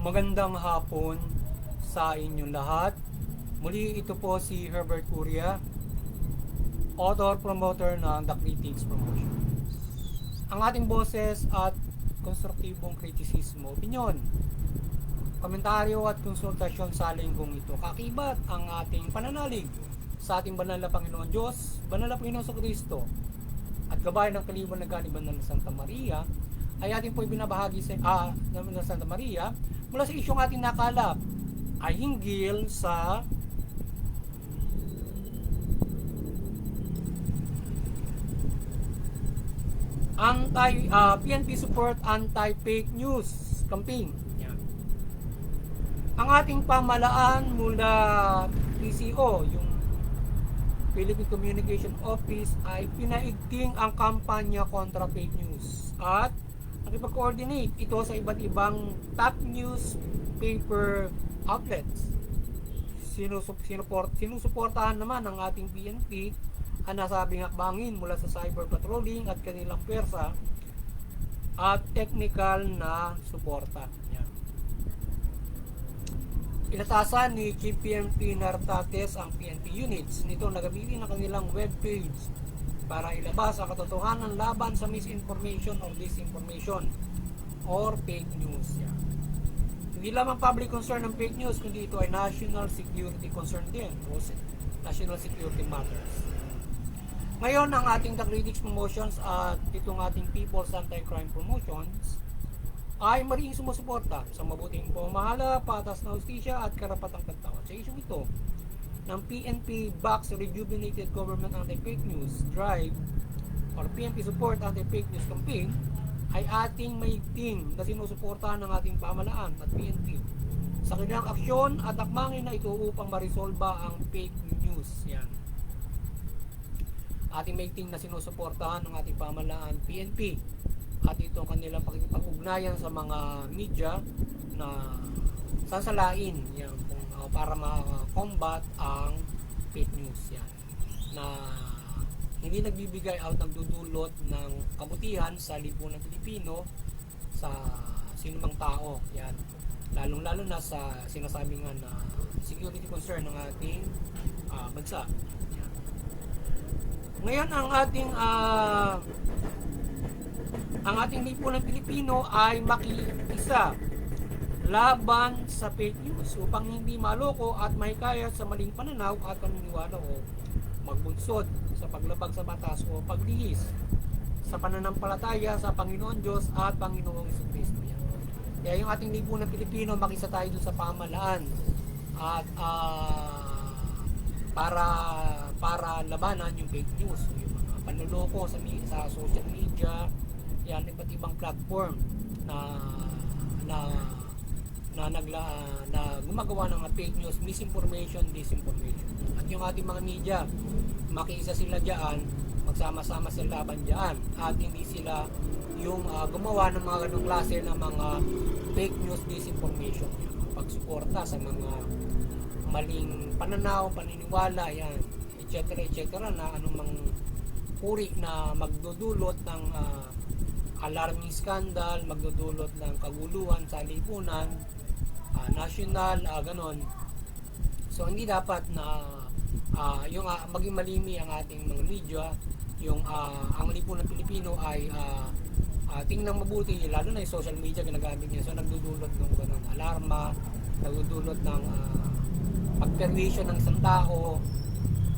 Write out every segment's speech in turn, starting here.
Magandang hapon sa inyong lahat. Muli ito po si Herbert Curia, author-promoter ng The Critics Promotion. Ang ating boses at konstruktibong kritisismo, opinyon, komentaryo at konsultasyon sa linggong ito. Kakibat ang ating pananalig sa ating banal na Panginoon Diyos, banal na Panginoon sa Kristo, at gabay ng kalibon na ganiban ng Santa Maria, ay ating po ibinabahagi sa ng Santa Maria mula sa isyong ating nakalap ay hinggil sa PNP support anti-fake news campaign. Yan. Ang ating pamalaan mula PCO, yung Philippine Communication Office, ay pinaigting ang kampanya kontra fake news at nakipag-coordinate ito sa iba't ibang top newspaper outlets. Sinusuportahan naman ng ating PNP ang nasabing hakbangin mula sa cyber patrolling at kanilang pwersa at technical na suporta. Yan. Inatasan ni Chief PNP Nartates ang PNP units nito na gamitin ang kanilang webpage para ilabas ang katotohanan laban sa misinformation or disinformation or fake news. Yan. Hindi lamang public concern ng fake news, kundi ito ay national security concern din, o national security matters. Ngayon, ang ating The Critics Promotions at itong ating People's Anti-Crime Promotions ay maring sumusuporta sa mabuting pamamahala, patas na hustisya at karapatang pagtawad. Sa isyong ito ng PNP Backs Rejuvenated Government Anti-Fake News Drive or PNP Support Anti-Fake News Campaign ay ating may team na sinusuportahan ng ating pamalaan at PNP sa kanilang aksyon at akmangin na ito upang marisolba ang fake news. Yan. Ating may team na sinusuportahan ng ating pamalaan PNP at ito kanilang pag-ugnayan sa mga media na sasalain yan, para ma-combat ang fake news yan, na hindi nagbibigay out ng dudulot ng kabutihan sa lipunan Pilipino sa sinumang tao yan, lalong-lalo na sa sinasabi nga na security concern ng ating bansa yan. Ngayon ang ating lipunan Pilipino ay makiisa laban sa fake news upang hindi maloko at mahikayat sa maling pananaw at paniniwala o magbunsod sa paglabag sa batas o paglihis sa pananampalataya sa Panginoon Diyos at Panginoong Jesucristo. Kaya yung ating lipunan Pilipino, makisa tayo dun sa pamalaan at para labanan yung fake news, yung mga panloloko sa social media, yan, iba't ibang platform na gumagawa ng fake news, misinformation, disinformation. At yung ating mga media, makiisa sila diyan, magsama-sama sila laban diyan, at hindi sila yung gumawa ng mga ganung klase ng mga fake news, disinformation. Pagsuporta sa mga maling pananaw, paniniwala, yan, etc. na anumang uri na magdudulot ng alarming scandal, magdudulot ng kaguluhan sa lipunan national, ganon. So hindi dapat na yung maging malimi ang ating mga media, yung ang lipunan Pilipino ay tingnan mabuti, lalo na yung social media ginagamit niya. So nagdudulot ng ganon alarma, nagdudulot ng pagperwisyo ng isang tao,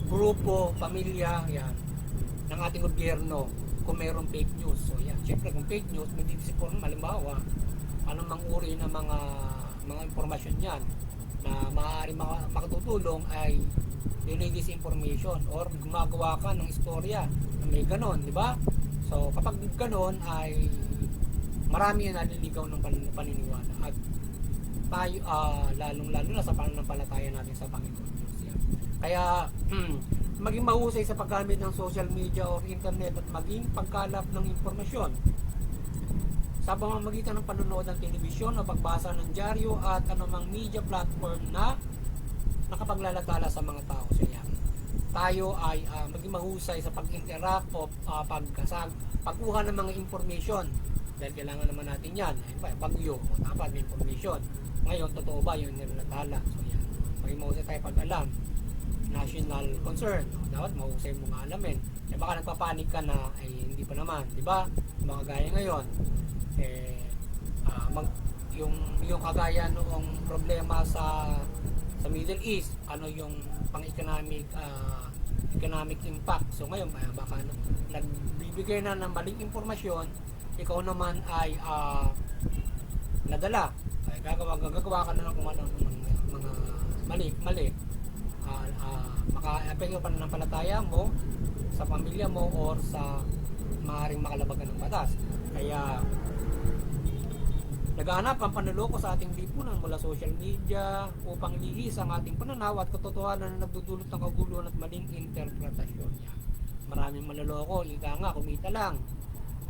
grupo, pamilya, yan, ng ating gobyerno kung mayroong fake news. So yan, syempre kung fake news, magdidisiporn, halimbawa anumang uri ng mga impormasyon yan na maaaring makatutulong ay disinformation or gumagawa ka ng istorya na may ganon, di ba? So kapag ganon ay marami na naliligaw ng paniniwala at tayo lalong-lalo na sa pananampalataya natin sa Panginoon Diyos. Yan. Kaya maging mahusay sa paggamit ng social media o internet at maging pagkalap ng impormasyon sa pamamagitan ng panonood ng telebisyon o pagbasa ng dyaryo at anumang media platform na nakapaglalatala sa mga tao. So yan, tayo ay maging mahusay sa pag-interact o pagkuha ng mga information dahil kailangan naman natin yan. Ayun pa, bagyo, dapat may information. Ngayon, totoo ba yung nilatala? So yan, may mahusay tayo pag alam. National concern, dapat mahusay mo nga alamin. Eh baka nagpapanik ka na, ay hindi pa naman, di ba? Mga gaya ngayon, yung kagaya noong problema sa Middle East, ano yung pang-economic impact. So ngayon, baka nagbibigay na ng maling impormasyon, ikaw naman ay nadala. Ay, gagawa ka na ng kung ano mga mali. Maka-apekto pa ng palataya mo sa pamilya mo or sa maaaring makalabagan ng batas. Kaya naghahanap ang panloloko sa ating lipunan mula social media upang lihis ang ating pananaw at katotohanan na nagdudulot ng kaguluhan at maling interpretasyon niya. Maraming manloloko, ika nga, kumita lang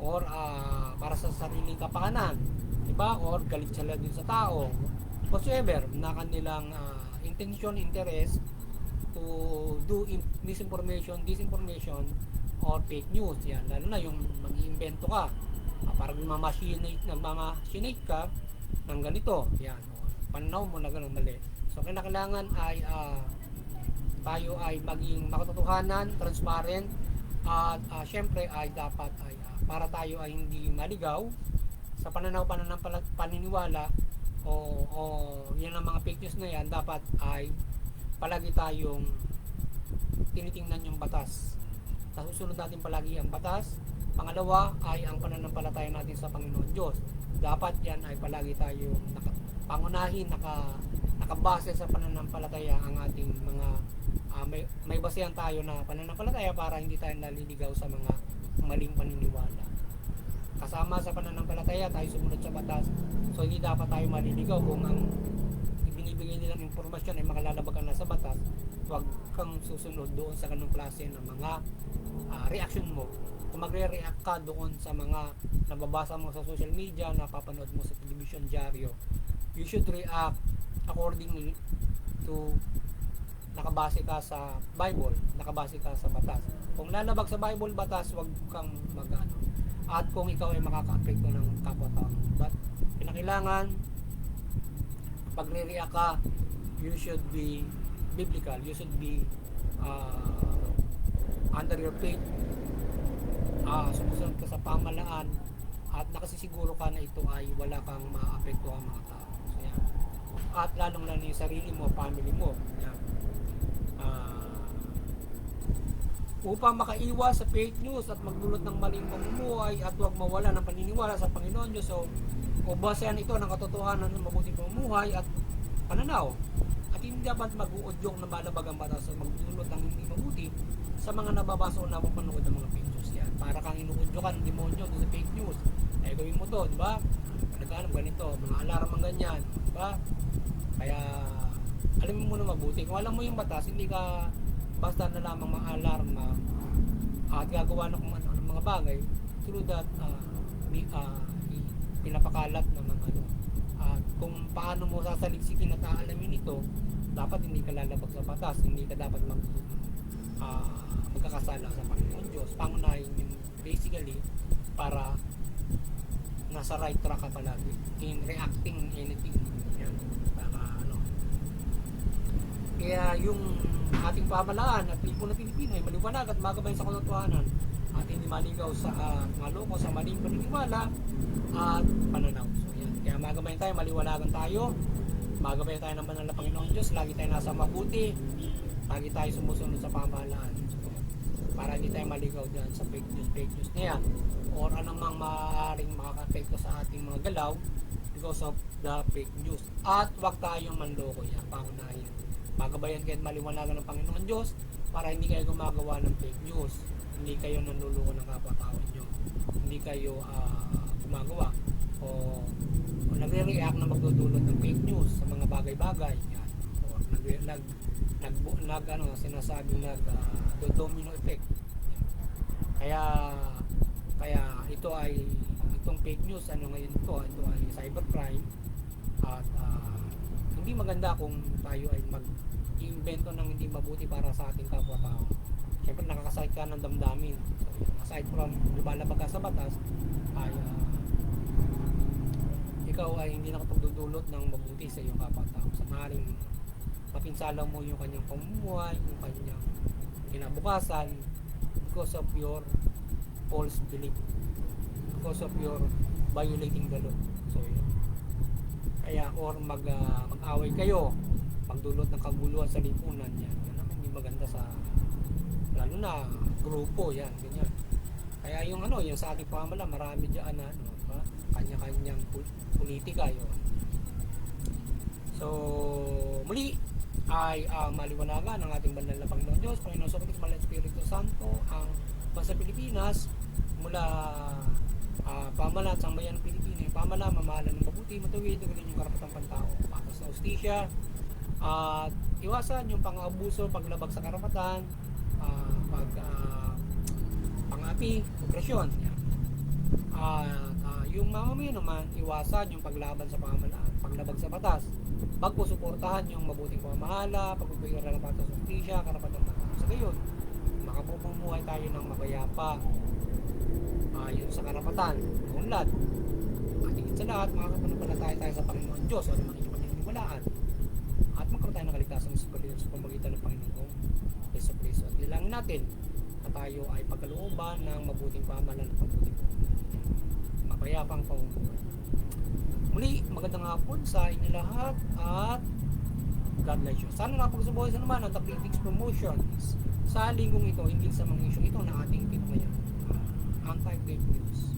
or para sa sariling kapakanan, diba? Or galit sila din sa tao, whatsoever na kanilang intention, interest to do misinformation, disinformation or fake news. Yan, lalo na yung mag-iimbento ka parang nagmamachinate ka ng ganito. Yan, pananaw mo na ganun mali. So kailangan ay tayo ay maging makatotohanan, transparent, at syempre ay dapat ay para tayo ay hindi maligaw sa paniniwala o yan ang mga fake news na yan. Dapat ay palagi tayong tinitingnan yung batas. Nasusunod natin palagi ang batas. Pangalawa ay ang pananampalataya natin sa Panginoon Diyos. Dapat yan ay palagi tayong pangunahin, nakabase sa pananampalataya ang ating mga may basehan tayo na pananampalataya para hindi tayo naliligaw sa mga maling paniniwala. Kasama sa pananampalataya tayo sumunod sa batas. So hindi dapat tayo maliligaw kung ang ibinibigay nilang impormasyon ay makalalabagan na sa batas. Huwag kang susunod doon sa ganung klase ng mga reaction mo. Kung magre-react ka doon sa mga nababasa mo sa social media, napapanood mo sa television, dyaryo, you should react accordingly to nakabase ka sa Bible, nakabase ka sa batas. Kung lalabag sa Bible, batas, huwag kang mag-ano. At kung ikaw ay makaka-apekto ng kapwa-tao. But kinakailangan pagre-react ka, you should be biblical, you should be under your faith, sumusunod ka sa pamalaan at nakasisiguro ka na ito ay wala kang maapekto ang mga tao. So, yan. At lalong lalo yung sarili mo, family mo. Yan. Upang makaiwas sa fake news at magdulot ng maling pamumuhay at huwag mawala ng paniniwala sa Panginoon Diyos. So, basehan ito ng katotohanan ng mabuting pamumuhay at pananaw. At hindi dapat mag-uudyok na malabag ang batas at magdulot ng hindi mabuti sa mga nababasa o napapanood ng mga fake news. Yan. Para kang inuudyokan ng demonyo sa fake news. Ay gawin mo to, di ba? Naghanap ganito, mga alarm ang ganyan, di ba? Kaya alamin mo na mabuti. Kung alam mo yung batas, hindi ka basta na lamang ma-alarma at gagawa ng mga bagay through that pinapakalat ng mga kung paano mo sasaliksikin at aalamin ito, dapat hindi ka lalabag sa batas, hindi ka dapat magkakasala sa Panginoon Diyos. Pangunahin yung basically para nasa right track ka palagi in reacting anything. Yan. Kaya yung ating pamalaan at lipunan ng Pilipino ay maliwanag at magabay sa katotohanan at hindi maligaw sa maloko sa maling paniniwala at pananaw. So yan. Kaya magabay tayo, maliwanagan tayo, magabay tayo ng banal na Panginoon Diyos, lagi tayo nasa mabuti, lagi tayo sumusunod sa pamahalaan. So, para hindi tayo maligaw dyan sa fake news na yan or anumang maaaring makaka-apekto sa ating mga galaw because of the fake news. At huwag tayong manloko yan, pangunahin. Magabayan kayo at maliwanagan ng Panginoon Diyos para hindi kayo gumagawa ng fake news, hindi kayo nanluloko ng kapwa-tao nyo, hindi kayo gumagawa o nagre-react na magdudulot ng fake news sa mga bagay-bagay yan. O sinasabing domino effect. Kaya itong fake news ngayon ito ay cybercrime at hindi maganda kung tayo ay mag-iimbento ng hindi mabuti para sa ating kapwa-tao. Siyempre nakakasakit ka ng damdamin. So, aside from lumalabag ka sa batas, ay ikaw ay hindi nakapagdudulot ng mabuti sa iyong kapwa-tao. Sa maaaring mapinsala mo yung kanyang pamumuhay, yung kanyang kinabukasan because of your false belief, because of your violating the law. So yun. Kaya or mag-away kayo, pagdulot ng kaguluhan sa lipunan, yan naman hindi maganda sa lalo na grupo, yan ganyan. Kaya yung yung sa ating pamahala, marami diyan na kanya-kanyang politika yun. So muli ay maliwanagan ng ating banal na Panginoon Diyos, Panginoon sa Kristo, Banal Espiritu Santo, ang bansa Pilipinas mula pamahalaan sa bayan ng Pilipinas, pamahalaan, mamahalan ng mabuti, matuwid, gawin yung karapatang pantao, patas na hustisya, at iwasan yung pang-abuso, paglabag sa karapatan, pang-api, operasyon. At yung mamamayan naman, iwasan yung paglaban sa pamahalaan, paglabag sa batas, pagpusuportahan yung mabuting pamamahala, pagpupigil ng patas sa hustisya, karapatang pantao. Sa gayon, makapupumuhay tayo ng mapayapa, yun sa karapatan, unlad. At higit sa lahat, makakapanampalataya tayo sa Panginoon Diyos, ano man inyong paniniwalaan. At magkaroon tayo ng kaligtasan sa pamagitan ng Panginoon Yesu Cristo. At dilangin natin na tayo ay pagkalooban ng mabuting pamahalaan at mabuting mapayapang pamumuhay. Muli, magandang hapon sa inyo lahat at God bless you. Sana napagsubuhay sa naman ang The Critics Promotions sa linggong ito, hindi sa mga isyong ito na ating ngayon. Anti-fake news.